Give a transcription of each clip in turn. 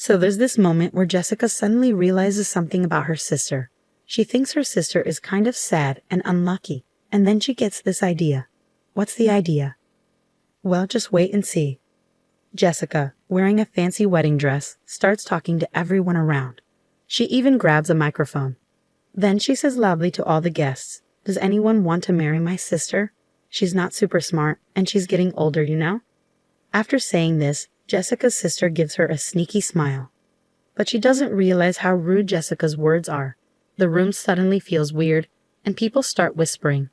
So there's this moment where Jessica suddenly realizes something about her sister. She thinks her sister is kind of sad and unlucky, and then she gets this idea. What's the idea? Well, just wait and see. Jessica, wearing a fancy wedding dress, starts talking to everyone around. She even grabs a microphone. Then she says loudly to all the guests, "Does anyone want to marry my sister? She's not super smart, and she's getting older, you know?" After saying this, Jessica's sister gives her a sneaky smile. But she doesn't realize how rude Jessica's words are. The room suddenly feels weird, and people start whispering.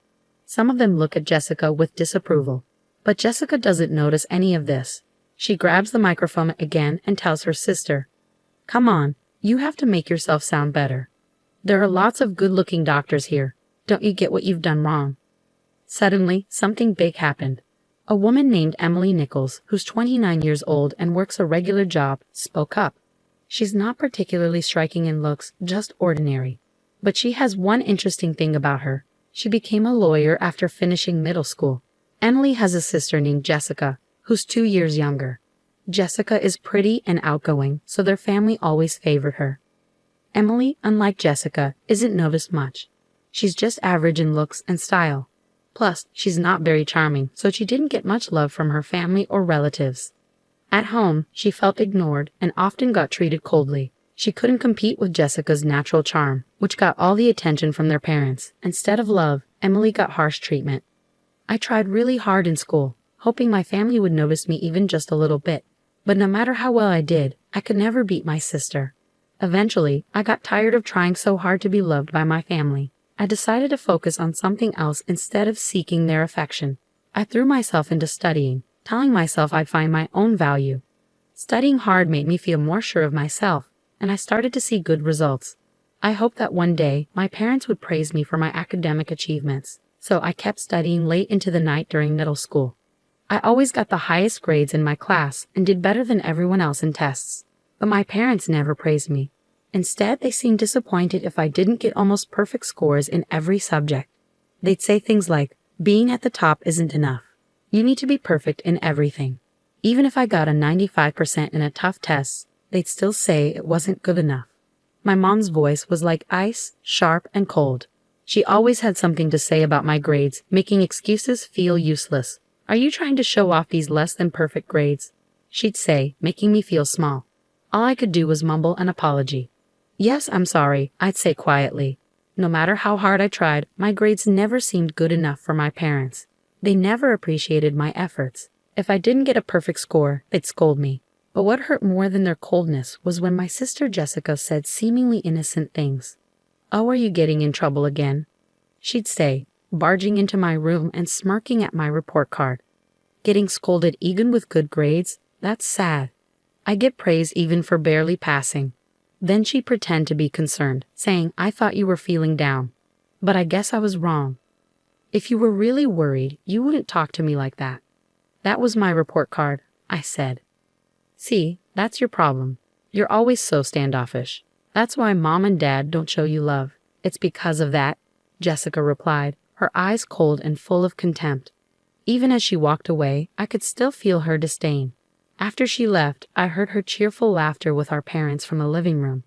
Some of them look at Jessica with disapproval, but Jessica doesn't notice any of this. She grabs the microphone again and tells her sister, "Come on, you have to make yourself sound better. There are lots of good-looking doctors here. Don't you get what you've done wrong?" Suddenly, something big happened. A woman named Emily Nichols, who's 29 years old and works a regular job, spoke up. She's not particularly striking in looks, just ordinary. But she has one interesting thing about her. She became a lawyer after finishing middle school. Emily has a sister named Jessica, who's 2 years younger. Jessica is pretty and outgoing, so their family always favored her. Emily, unlike Jessica, isn't noticed much. She's just average in looks and style. Plus, she's not very charming, so she didn't get much love from her family or relatives. At home, she felt ignored and often got treated coldly. She couldn't compete with Jessica's natural charm, which got all the attention from their parents. Instead of love, Emily got harsh treatment. I tried really hard in school, hoping my family would notice me even just a little bit. But no matter how well I did, I could never beat my sister. Eventually, I got tired of trying so hard to be loved by my family. I decided to focus on something else instead of seeking their affection. I threw myself into studying, telling myself I'd find my own value. Studying hard made me feel more sure of myself, and I started to see good results. I hoped that one day my parents would praise me for my academic achievements, so I kept studying late into the night during middle school. I always got the highest grades in my class and did better than everyone else in tests, but my parents never praised me. Instead, they seemed disappointed if I didn't get almost perfect scores in every subject. They'd say things like, "Being at the top isn't enough. You need to be perfect in everything." Even if I got a 95% in a tough test, they'd still say it wasn't good enough. My mom's voice was like ice, sharp and cold. She always had something to say about my grades, making excuses feel useless. "Are you trying to show off these less than perfect grades?" she'd say, making me feel small. All I could do was mumble an apology. "Yes, I'm sorry," I'd say quietly. No matter how hard I tried, my grades never seemed good enough for my parents. They never appreciated my efforts. If I didn't get a perfect score, they'd scold me. But what hurt more than their coldness was when my sister Jessica said seemingly innocent things. "Oh, are you getting in trouble again?" she'd say, barging into my room and smirking at my report card. Getting scolded even with good grades? That's sad. I get praise even for barely passing. Then she'd pretend to be concerned, saying, "I thought you were feeling down." But I guess I was wrong. "If you were really worried, you wouldn't talk to me like that." "That was my report card," I said. "See, that's your problem. You're always so standoffish. That's why Mom and Dad don't show you love. It's because of that," Jessica replied, her eyes cold and full of contempt. Even as she walked away, I could still feel her disdain. After she left, I heard her cheerful laughter with our parents from the living room.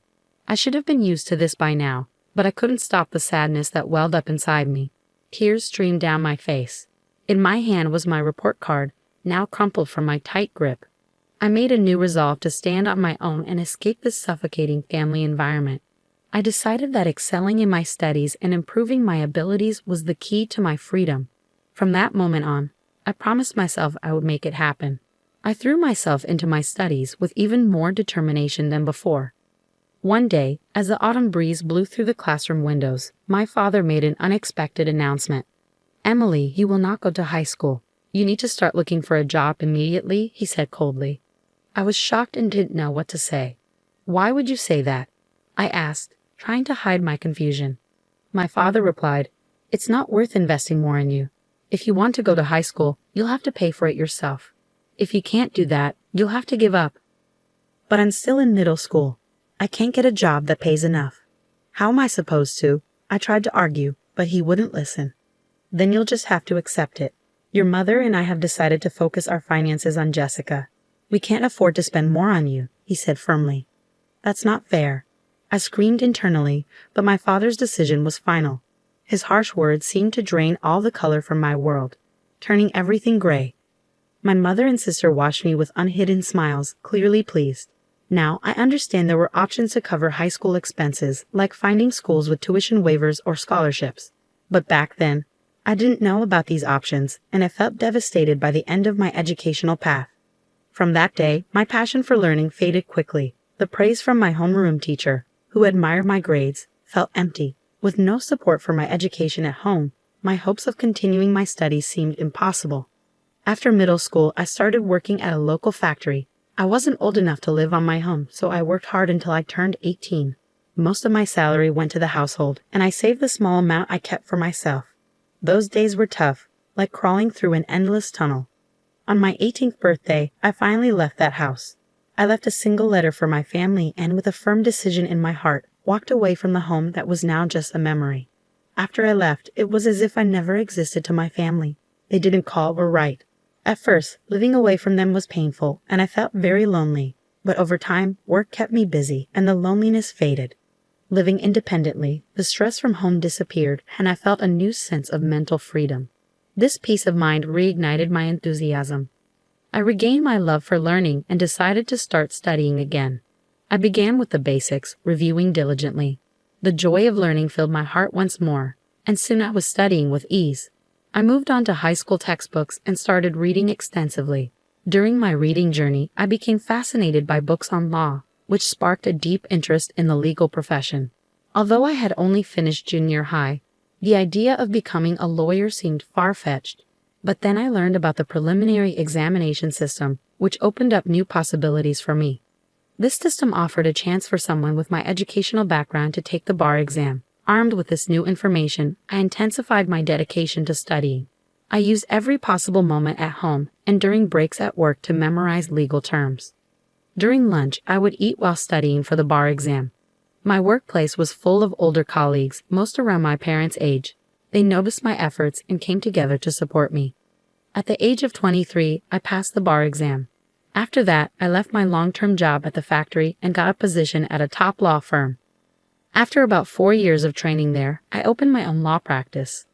I should have been used to this by now, but I couldn't stop the sadness that welled up inside me. Tears streamed down my face. In my hand was my report card, now crumpled from my tight grip. I made a new resolve to stand on my own and escape this suffocating family environment. I decided that excelling in my studies and improving my abilities was the key to my freedom. From that moment on, I promised myself I would make it happen. I threw myself into my studies with even more determination than before. One day, as the autumn breeze blew through the classroom windows, my father made an unexpected announcement. "Emily, you will not go to high school. You need to start looking for a job immediately," he said coldly. I was shocked and didn't know what to say. "Why would you say that?" I asked, trying to hide my confusion. My father replied, "It's not worth investing more in you. If you want to go to high school, you'll have to pay for it yourself. If you can't do that, you'll have to give up." "But I'm still in middle school. I can't get a job that pays enough. How am I supposed to?" I tried to argue, but he wouldn't listen. "Then you'll just have to accept it. Your mother and I have decided to focus our finances on Jessica. We can't afford to spend more on you," he said firmly. That's not fair. I screamed internally, but my father's decision was final. His harsh words seemed to drain all the color from my world, turning everything gray. My mother and sister watched me with unhidden smiles, clearly pleased. Now, I understand there were options to cover high school expenses, like finding schools with tuition waivers or scholarships. But back then, I didn't know about these options, and I felt devastated by the end of my educational path. From that day, my passion for learning faded quickly. The praise from my homeroom teacher, who admired my grades, felt empty. With no support for my education at home, my hopes of continuing my studies seemed impossible. After middle school, I started working at a local factory. I wasn't old enough to live on my own, so I worked hard until I turned 18. Most of my salary went to the household, and I saved the small amount I kept for myself. Those days were tough, like crawling through an endless tunnel. On my 18th birthday, I finally left that house. I left a single letter for my family and, with a firm decision in my heart, walked away from the home that was now just a memory. After I left, it was as if I never existed to my family. They didn't call or write. At first, living away from them was painful, and I felt very lonely. But over time, work kept me busy, and the loneliness faded. Living independently, the stress from home disappeared, and I felt a new sense of mental freedom. This peace of mind reignited my enthusiasm. I regained my love for learning and decided to start studying again. I began with the basics, reviewing diligently. The joy of learning filled my heart once more, and soon I was studying with ease. I moved on to high school textbooks and started reading extensively. During my reading journey, I became fascinated by books on law, which sparked a deep interest in the legal profession. Although I had only finished junior high, the idea of becoming a lawyer seemed far-fetched. But then I learned about the preliminary examination system, which opened up new possibilities for me. This system offered a chance for someone with my educational background to take the bar exam. Armed with this new information, I intensified my dedication to studying. I used every possible moment at home and during breaks at work to memorize legal terms. During lunch, I would eat while studying for the bar exam. My workplace was full of older colleagues, most around my parents' age. They noticed my efforts and came together to support me. At the age of 23, I passed the bar exam. After that, I left my long-term job at the factory and got a position at a top law firm. After about 4 years of training there, I opened my own law practice.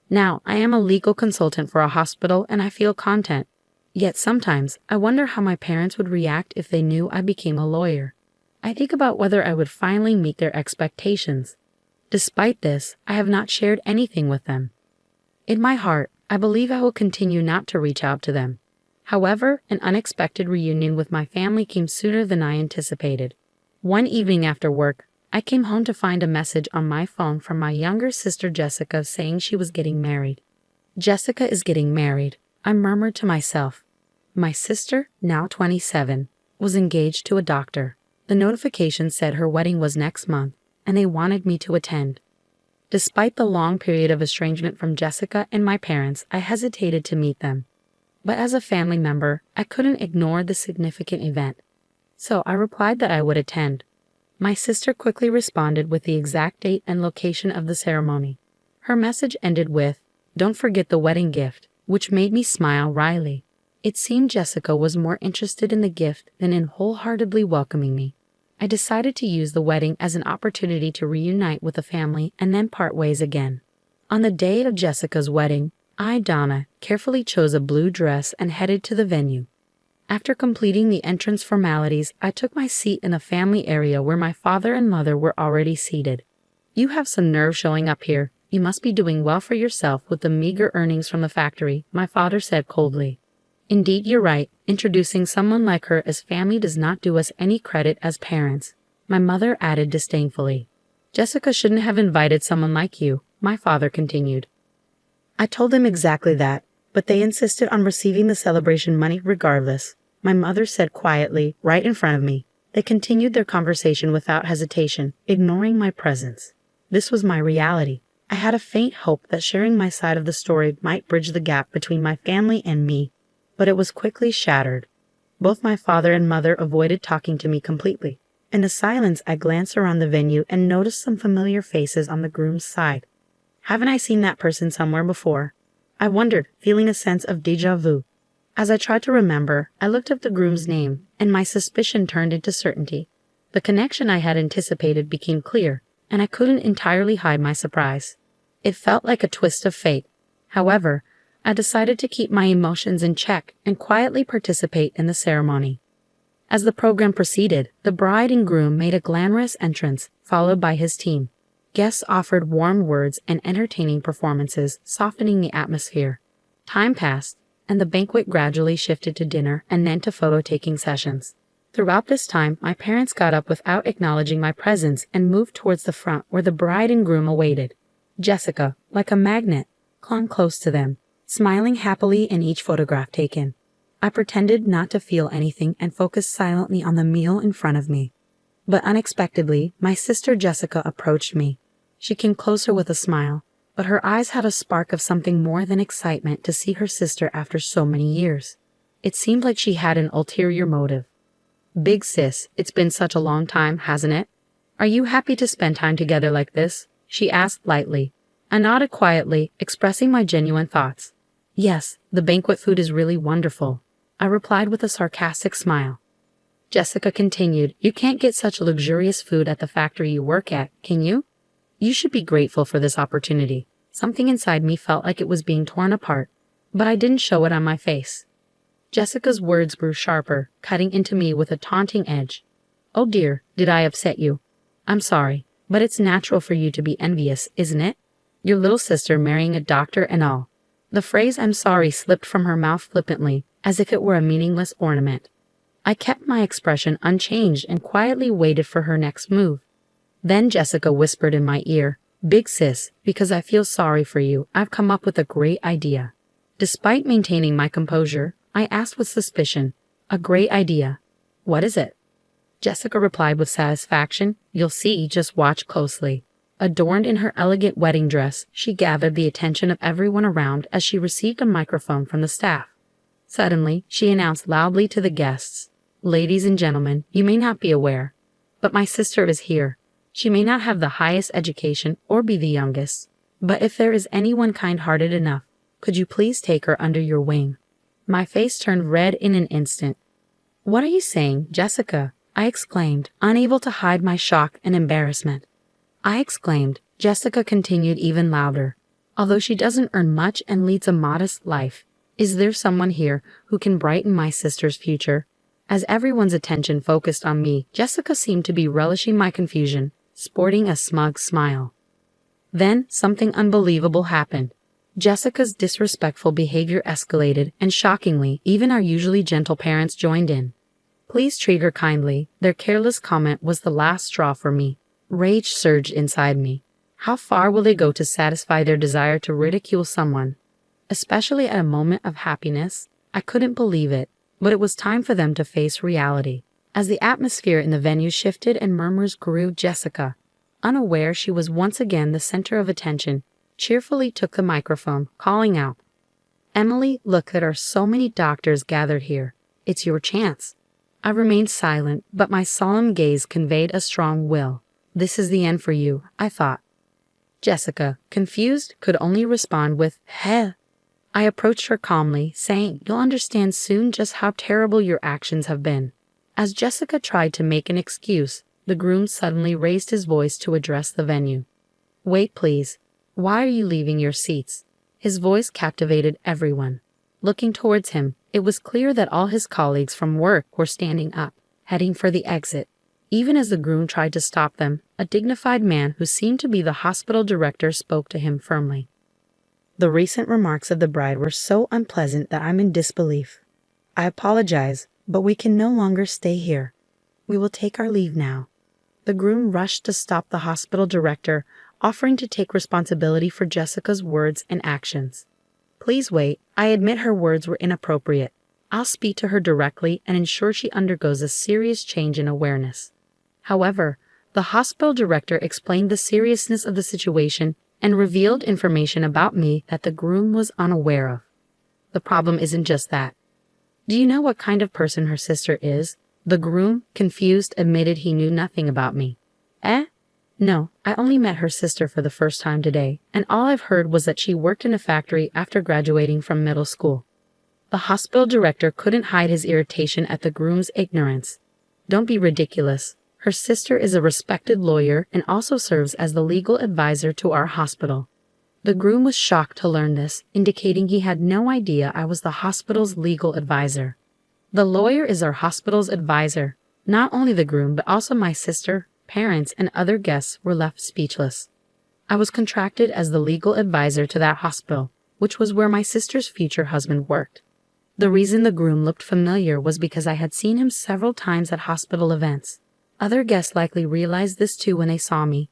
Now, I am a legal consultant for a hospital and I feel content. Yet sometimes, I wonder how my parents would react if they knew I became a lawyer. I think about whether I would finally meet their expectations. Despite this, I have not shared anything with them. In my heart, I believe I will continue not to reach out to them. However, an unexpected reunion with my family came sooner than I anticipated. One evening after work, I came home to find a message on my phone from my younger sister Jessica saying she was getting married. Jessica is getting married, I murmured to myself. My sister, now 27, was engaged to a doctor. The notification said her wedding was next month, and they wanted me to attend. Despite the long period of estrangement from Jessica and my parents, I hesitated to meet them. But as a family member, I couldn't ignore the significant event. So I replied that I would attend. My sister quickly responded with the exact date and location of the ceremony. Her message ended with, "Don't forget the wedding gift," which made me smile wryly. It seemed Jessica was more interested in the gift than in wholeheartedly welcoming me. I decided to use the wedding as an opportunity to reunite with the family and then part ways again. On the day of Jessica's wedding, I, Donna, carefully chose a blue dress and headed to the venue. After completing the entrance formalities, I took my seat in a family area where my father and mother were already seated. "You have some nerve showing up here. You must be doing well for yourself with the meager earnings from the factory," my father said coldly. "Indeed, you're right. Introducing someone like her as family does not do us any credit as parents," my mother added disdainfully. "Jessica shouldn't have invited someone like you," my father continued. I told them exactly that, but they insisted on receiving the celebration money regardless, my mother said quietly, right in front of me. They continued their conversation without hesitation, ignoring my presence. This was my reality. I had a faint hope that sharing my side of the story might bridge the gap between my family and me, but it was quickly shattered. Both my father and mother avoided talking to me completely. In the silence, I glanced around the venue and noticed some familiar faces on the groom's side. Haven't I seen that person somewhere before? I wondered, feeling a sense of déjà vu. As I tried to remember, I looked up the groom's name, and my suspicion turned into certainty. The connection I had anticipated became clear, and I couldn't entirely hide my surprise. It felt like a twist of fate. However, I decided to keep my emotions in check and quietly participate in the ceremony. As the program proceeded, the bride and groom made a glamorous entrance, followed by his team. Guests offered warm words and entertaining performances, softening the atmosphere. Time passed, and the banquet gradually shifted to dinner and then to photo-taking sessions. Throughout this time, my parents got up without acknowledging my presence and moved towards the front where the bride and groom awaited. Jessica, like a magnet, clung close to them, smiling happily in each photograph taken. I pretended not to feel anything and focused silently on the meal in front of me. But unexpectedly, my sister Jessica approached me. She came closer with a smile, but her eyes had a spark of something more than excitement to see her sister after so many years. It seemed like she had an ulterior motive. "Big sis, it's been such a long time, hasn't it? Are you happy to spend time together like this?" she asked lightly. I nodded quietly, expressing my genuine thoughts. "Yes, the banquet food is really wonderful," I replied with a sarcastic smile. Jessica continued, "You can't get such luxurious food at the factory you work at, can you? You should be grateful for this opportunity." Something inside me felt like it was being torn apart, but I didn't show it on my face. Jessica's words grew sharper, cutting into me with a taunting edge. "Oh dear, did I upset you? I'm sorry, but it's natural for you to be envious, isn't it? Your little sister marrying a doctor and all." The phrase "I'm sorry" slipped from her mouth flippantly, as if it were a meaningless ornament. I kept my expression unchanged and quietly waited for her next move. Then Jessica whispered in my ear, "Big sis, because I feel sorry for you, I've come up with a great idea." Despite maintaining my composure, I asked with suspicion, "A great idea? What is it?" Jessica replied with satisfaction, "You'll see, just watch closely." Adorned in her elegant wedding dress, she gathered the attention of everyone around as she received a microphone from the staff. Suddenly, she announced loudly to the guests, "Ladies and gentlemen, you may not be aware, but my sister is here. She may not have the highest education or be the youngest, but if there is anyone kind-hearted enough, could you please take her under your wing?" My face turned red in an instant. "What are you saying, Jessica?" I exclaimed, unable to hide my shock and embarrassment. Jessica continued even louder. "Although she doesn't earn much and leads a modest life, is there someone here who can brighten my sister's future?" As everyone's attention focused on me, Jessica seemed to be relishing my confusion, sporting a smug smile. Then something unbelievable happened. Jessica's disrespectful behavior escalated, and shockingly, even our usually gentle parents joined in. "Please treat her kindly." Their careless comment was the last straw for me. Rage surged inside me. How far will they go to satisfy their desire to ridicule someone? Especially at a moment of happiness? I couldn't believe it, but it was time for them to face reality. As the atmosphere in the venue shifted and murmurs grew, Jessica, unaware she was once again the center of attention, cheerfully took the microphone, calling out, "Emily, look, there are so many doctors gathered here. It's your chance." I remained silent, but my solemn gaze conveyed a strong will. "This is the end for you," I thought. Jessica, confused, could only respond with, "Heh." I approached her calmly, saying, "You'll understand soon just how terrible your actions have been." As Jessica tried to make an excuse, the groom suddenly raised his voice to address the venue. "Wait, please. Why are you leaving your seats?" His voice captivated everyone. Looking towards him, it was clear that all his colleagues from work were standing up, heading for the exit. Even as the groom tried to stop them, a dignified man who seemed to be the hospital director spoke to him firmly. "The recent remarks of the bride were so unpleasant that I'm in disbelief. I apologize, but we can no longer stay here. We will take our leave now." The groom rushed to stop the hospital director, offering to take responsibility for Jessica's words and actions. "Please wait. I admit her words were inappropriate. I'll speak to her directly and ensure she undergoes a serious change in awareness." However, the hospital director explained the seriousness of the situation and revealed information about me that the groom was unaware of. "The problem isn't just that. Do you know what kind of person her sister is?" The groom, confused, admitted he knew nothing about me. "Eh? No, I only met her sister for the first time today, and all I've heard was that she worked in a factory after graduating from middle school." The hospital director couldn't hide his irritation at the groom's ignorance. "Don't be ridiculous. Her sister is a respected lawyer and also serves as the legal advisor to our hospital. The groom was shocked to learn this, indicating he had no idea I was the hospital's legal advisor. The lawyer is our hospital's advisor. Not only the groom but also my sister, parents, and other guests were left speechless. I was contracted as the legal advisor to that hospital, which was where my sister's future husband worked. The reason the groom looked familiar was because I had seen him several times at hospital events. Other guests likely realized this too when they saw me.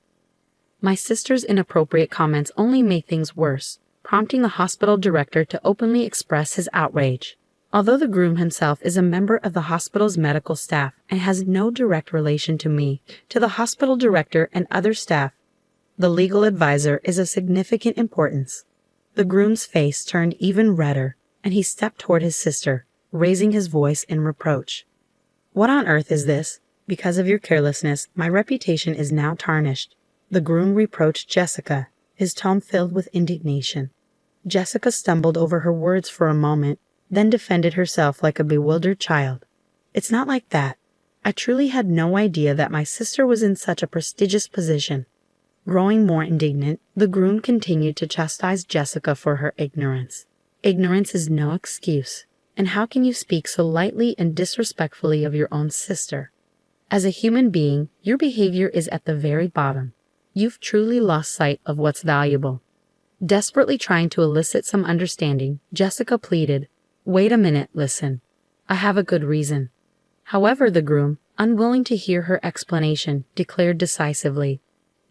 My sister's inappropriate comments only made things worse, prompting the hospital director to openly express his outrage. Although the groom himself is a member of the hospital's medical staff and has no direct relation to me, to the hospital director and other staff, the legal advisor is of significant importance. The groom's face turned even redder, and he stepped toward his sister, raising his voice in reproach. "What on earth is this? Because of your carelessness, my reputation is now tarnished." The groom reproached Jessica, his tone filled with indignation. Jessica stumbled over her words for a moment, then defended herself like a bewildered child. "It's not like that. I truly had no idea that my sister was in such a prestigious position." Growing more indignant, the groom continued to chastise Jessica for her ignorance. "Ignorance is no excuse. And how can you speak so lightly and disrespectfully of your own sister? As a human being, your behavior is at the very bottom. You've truly lost sight of what's valuable." Desperately trying to elicit some understanding, Jessica pleaded, "Wait a minute, listen. I have a good reason." However, the groom, unwilling to hear her explanation, declared decisively,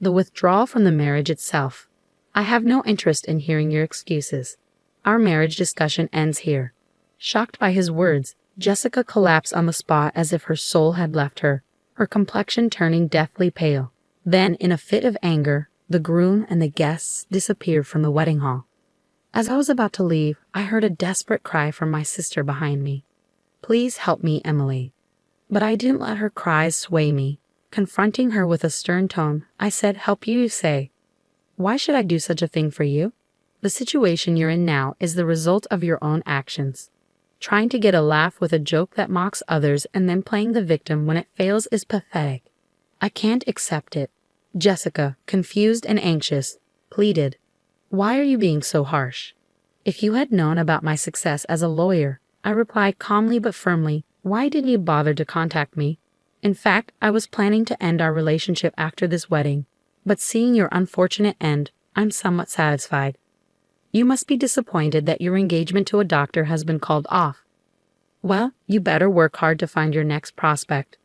"The withdrawal from the marriage itself. I have no interest in hearing your excuses. Our marriage discussion ends here." Shocked by his words, Jessica collapsed on the spot as if her soul had left her, her complexion turning deathly pale. Then, in a fit of anger, the groom and the guests disappeared from the wedding hall. As I was about to leave, I heard a desperate cry from my sister behind me. "Please help me, Emily." But I didn't let her cries sway me. Confronting her with a stern tone, I said, "Help you say? Why should I do such a thing for you? The situation you're in now is the result of your own actions. Trying to get a laugh with a joke that mocks others and then playing the victim when it fails is pathetic. I can't accept it." Jessica, confused and anxious, pleaded, "Why are you being so harsh? If you had known about my success as a lawyer," I replied calmly but firmly, "why didn't you bother to contact me? In fact, I was planning to end our relationship after this wedding, but seeing your unfortunate end, I'm somewhat satisfied. You must be disappointed that your engagement to a doctor has been called off. Well, you better work hard to find your next prospect."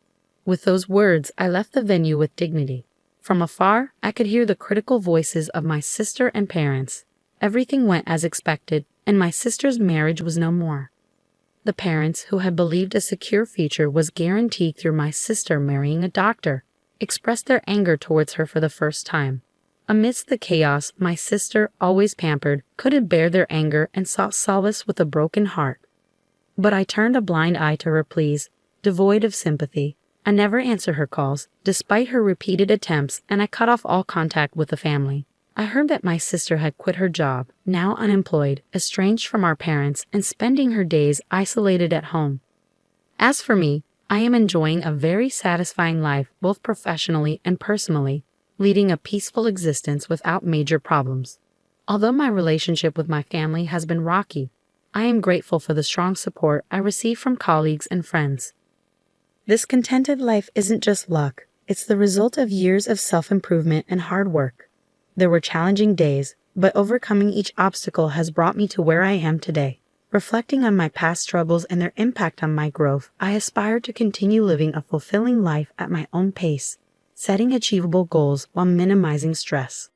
With those words, I left the venue with dignity. From afar, I could hear the critical voices of my sister and parents. Everything went as expected, and my sister's marriage was no more. The parents, who had believed a secure future was guaranteed through my sister marrying a doctor, expressed their anger towards her for the first time. Amidst the chaos, my sister, always pampered, couldn't bear their anger and sought solace with a broken heart. But I turned a blind eye to her pleas, devoid of sympathy. I never answered her calls, despite her repeated attempts, and I cut off all contact with the family. I heard that my sister had quit her job, now unemployed, estranged from our parents, and spending her days isolated at home. As for me, I am enjoying a very satisfying life both professionally and personally, leading a peaceful existence without major problems. Although my relationship with my family has been rocky, I am grateful for the strong support I receive from colleagues and friends. This contented life isn't just luck, it's the result of years of self-improvement and hard work. There were challenging days, but overcoming each obstacle has brought me to where I am today. Reflecting on my past struggles and their impact on my growth, I aspire to continue living a fulfilling life at my own pace, setting achievable goals while minimizing stress.